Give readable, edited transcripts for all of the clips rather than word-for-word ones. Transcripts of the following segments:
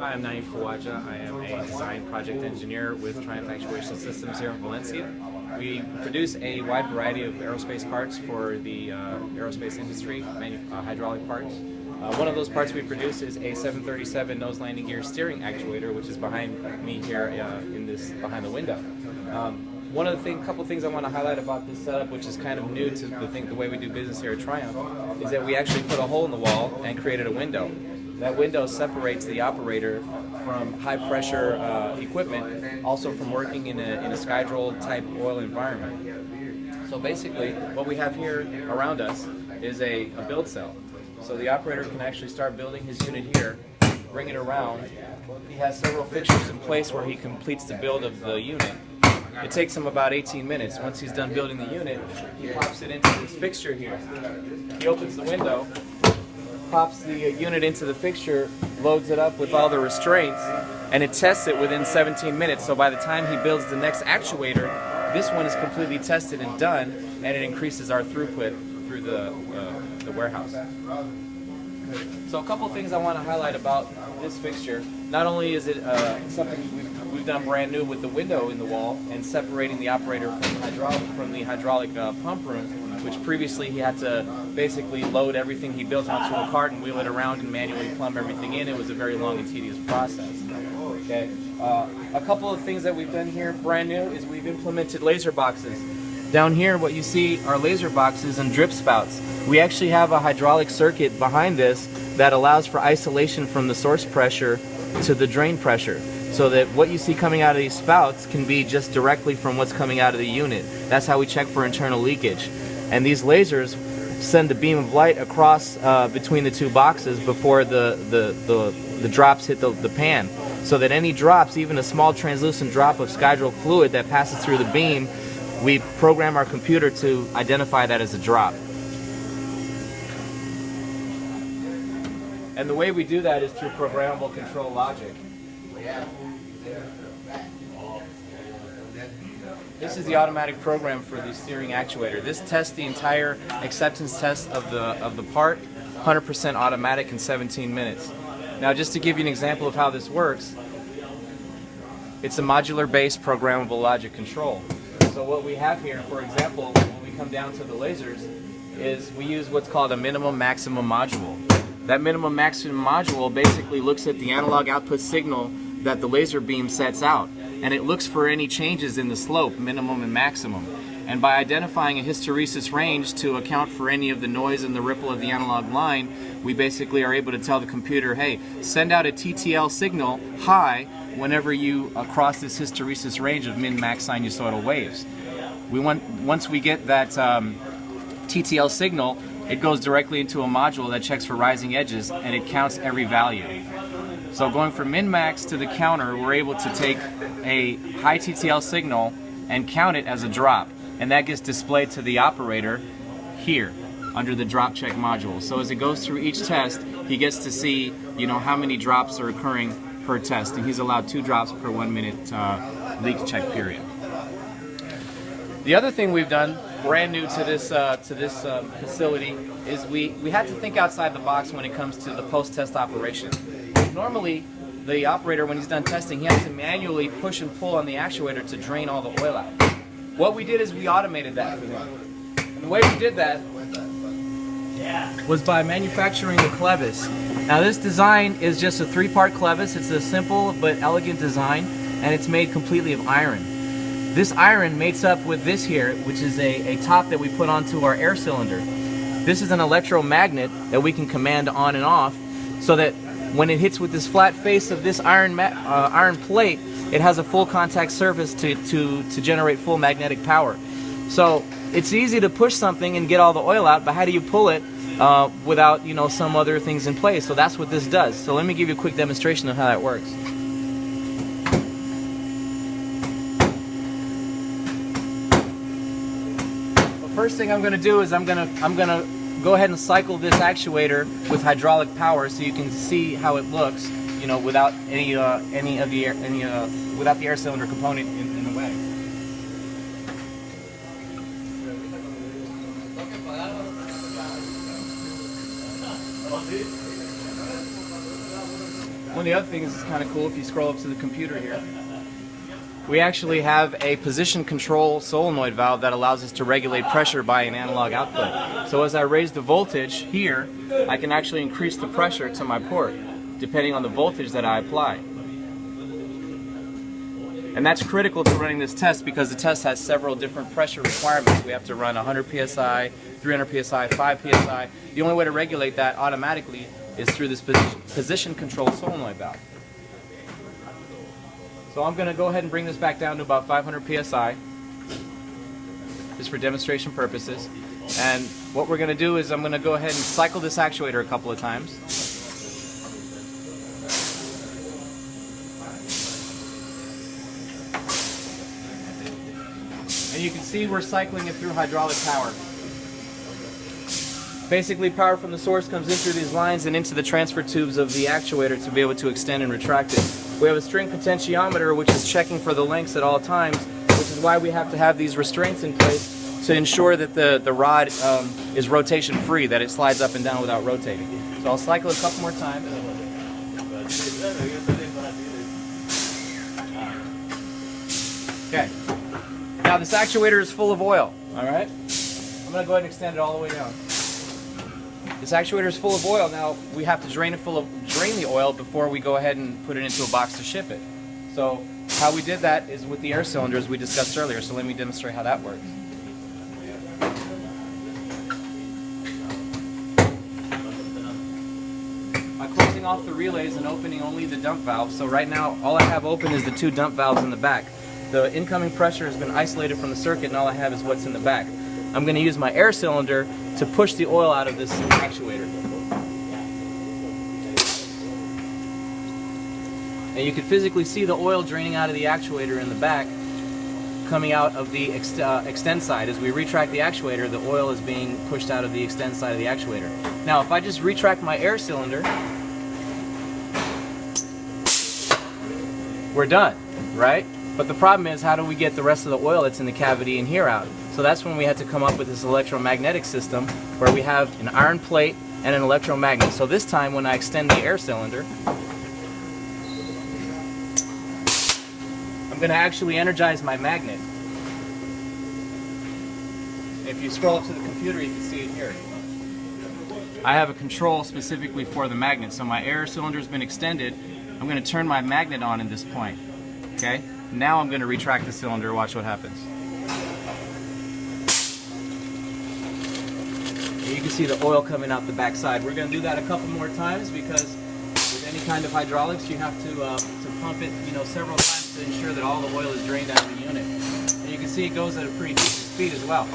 Hi, I'm Naeem Khawaja. I am a design project engineer with Triumph Actuation Systems here in Valencia. We produce a wide variety of aerospace parts for the aerospace industry, hydraulic parts. One of those parts we produce is a 737 nose landing gear steering actuator, which is behind me here behind the window. Couple things I want to highlight about this setup, which is kind of new to the way we do business here at Triumph, is that we actually put a hole in the wall and created a window. That window separates the operator from high pressure equipment, also from working in a Skydroll type oil environment. So basically what we have here around us is a build cell. So the operator can actually start building his unit here, bring it around. He has several fixtures in place where he completes the build of the unit. It takes him about 18 minutes. Once he's done building the unit, he pops it into this fixture here. He opens the window, pops the unit into the fixture, loads it up with all the restraints, and it tests it within 17 minutes. So by the time he builds the next actuator, this one is completely tested and done, and it increases our throughput through the warehouse. So a couple things I want to highlight about this fixture. Not only is it something we've done brand new with the window in the wall and separating the operator from the hydraulic pump room, which previously he had to basically load everything he built onto a cart and wheel it around and manually plumb everything in. It was a very long and tedious process. Okay. A couple of things that we've done here brand new is we've implemented laser boxes. Down here what you see are laser boxes and drip spouts. We actually have a hydraulic circuit behind this that allows for isolation from the source pressure to the drain pressure, so that what you see coming out of these spouts can be just directly from what's coming out of the unit. That's how we check for internal leakage. And these lasers send a beam of light across between the two boxes before the drops hit the pan, so that any drops, even a small translucent drop of Skydroll fluid that passes through the beam, we program our computer to identify that as a drop. And the way we do that is through programmable control logic. This is the automatic program for the steering actuator. This tests the entire acceptance test of the part, 100% automatic in 17 minutes. Now, just to give you an example of how this works, it's a modular-based programmable logic control. So what we have here, for example, when we come down to the lasers, is we use what's called a minimum-maximum module. That minimum-maximum module basically looks at the analog output signal that the laser beam sets out, and it looks for any changes in the slope, minimum and maximum. And by identifying a hysteresis range to account for any of the noise and the ripple of the analog line, we basically are able to tell the computer, hey, send out a TTL signal high whenever you cross this hysteresis range of min-max sinusoidal waves. Once we get that TTL signal, it goes directly into a module that checks for rising edges, and it counts every value. So going from min-max to the counter, we're able to take a high TTL signal and count it as a drop, and that gets displayed to the operator here under the drop check module. So as it goes through each test, he gets to see, how many drops are occurring per test, and he's allowed 2 drops per 1 minute leak check period. The other thing we've done brand new to this facility is we had to think outside the box when it comes to the post-test operation. Normally, the operator, when he's done testing, he has to manually push and pull on the actuator to drain all the oil out. What we did is we automated that for him. And the way we did that was by manufacturing the clevis. Now this design is just a 3-part clevis. It's a simple but elegant design, and it's made completely of iron. This iron mates up with this here, which is a top that we put onto our air cylinder. This is an electromagnet that we can command on and off, so that when it hits with this flat face of this iron plate, it has a full contact surface to generate full magnetic power. So it's easy to push something and get all the oil out, but how do you pull it without some other things in place? So that's what this does. So let me give you a quick demonstration of how that works. First thing I'm going to do is I'm going to go ahead and cycle this actuator with hydraulic power, so you can see how it looks, without without the air cylinder component in the way. One of the other things that's kind of cool, if you scroll up to the computer here, we actually have a position control solenoid valve that allows us to regulate pressure by an analog output. So as I raise the voltage here, I can actually increase the pressure to my port, depending on the voltage that I apply. And that's critical to running this test because the test has several different pressure requirements. We have to run 100 psi, 300 psi, 5 psi. The only way to regulate that automatically is through this position control solenoid valve. So I'm going to go ahead and bring this back down to about 500 psi, just for demonstration purposes. And what we're going to do is I'm going to go ahead and cycle this actuator a couple of times. And you can see we're cycling it through hydraulic power. Basically, power from the source comes in through these lines and into the transfer tubes of the actuator to be able to extend and retract it. We have a string potentiometer which is checking for the lengths at all times, which is why we have to have these restraints in place to ensure that the rod is rotation free, that it slides up and down without rotating. So I'll cycle it a couple more times. Okay. Now this actuator is full of oil, alright? I'm going to go ahead and extend it all the way down. This actuator is full of oil. Now we have to drain the oil before we go ahead and put it into a box to ship it. So how we did that is with the air cylinders we discussed earlier, so let me demonstrate how that works. By closing off the relays and opening only the dump valve, so right now all I have open is the two dump valves in the back. The incoming pressure has been isolated from the circuit and all I have is what's in the back. I'm going to use my air cylinder to push the oil out of this actuator. And you can physically see the oil draining out of the actuator in the back, coming out of the extend side. As we retract the actuator, the oil is being pushed out of the extend side of the actuator. Now if I just retract my air cylinder, we're done, right? But the problem is, how do we get the rest of the oil that's in the cavity in here out? So that's when we had to come up with this electromagnetic system where we have an iron plate and an electromagnet. So this time when I extend the air cylinder, I'm going to actually energize my magnet. If you scroll up to the computer, you can see it here. I have a control specifically for the magnet. So my air cylinder has been extended. I'm going to turn my magnet on at this point. Okay? Now I'm going to retract the cylinder. Watch what happens. You can see the oil coming out the back side. We're going to do that a couple more times because with any kind of hydraulics you have to pump it, several times to ensure that all the oil is drained out of the unit. And you can see it goes at a pretty decent speed as well.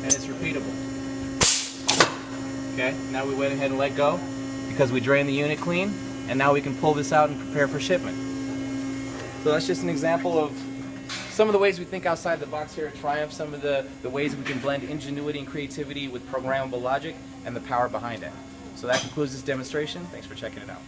And it's repeatable. Okay, now we went ahead and let go because we drained the unit clean, and now we can pull this out and prepare for shipment. So that's just an example of some of the ways we think outside the box here at Triumph, some of the ways we can blend ingenuity and creativity with programmable logic and the power behind it. So that concludes this demonstration. Thanks for checking it out.